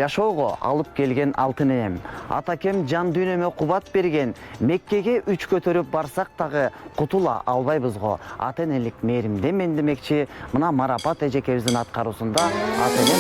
жашоого алып келген алтын энем. Атакем жан дүйнөмө кубат берген. Меккеге 3 көтөрүп барсак дагы кутула албайбызго. Ата энелик мээримде мен демекчи, мына Марапат эжекебиздин аткаруусунда ата эне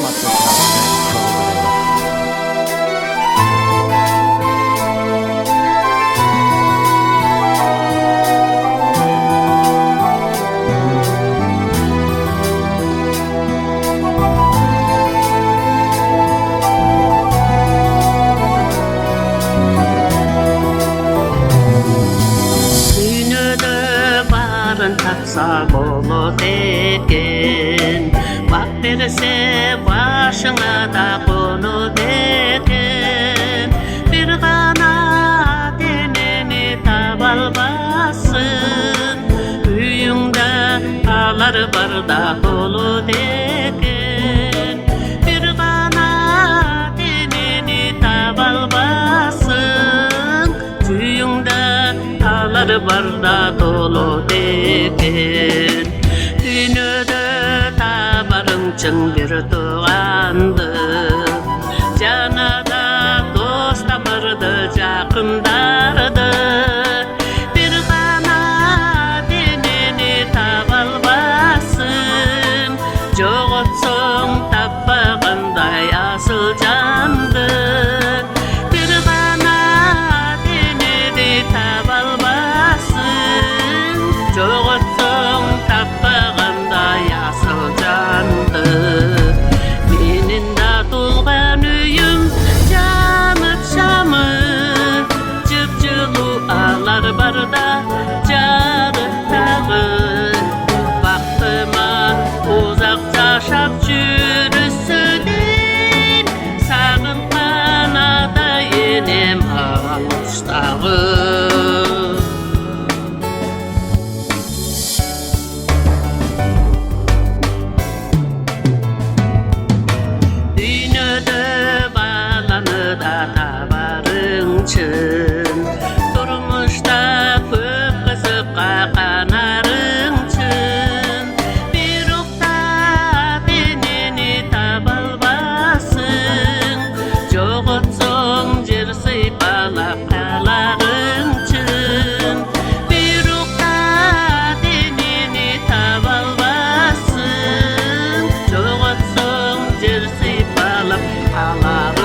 Taksa bolot eken, bak berse başına da konut eken. Bir gana deneni tabalbasın, üyünde alar barda kolut eken. Bir gana deneni tabalbasın, üyünde alar barda kolut eken. Dünyada tabarım çın bir tuğandı, canada dost tabardı, jakındardı. Bir gana deneni tabalbasın, joğotsoň tappagандай asıl candı. Bir gana deneni tabalbasın, joğotsoň tappagандай asıl candı. Menin da tulgan üyüm janıp şamıp, jıp-jılı alar barda jarıp tağı. Baktıma uzak yaşap jürüsüden, sagıngan ata enem alıştağı. Durmuşda köp kızıpka kanarın çın, bir ukta deneni tabalbasın, joğotsoň jer sypalap kaların çın. Bir ukta deneni tabalbasın, joğotsoň jer sypalap kaların.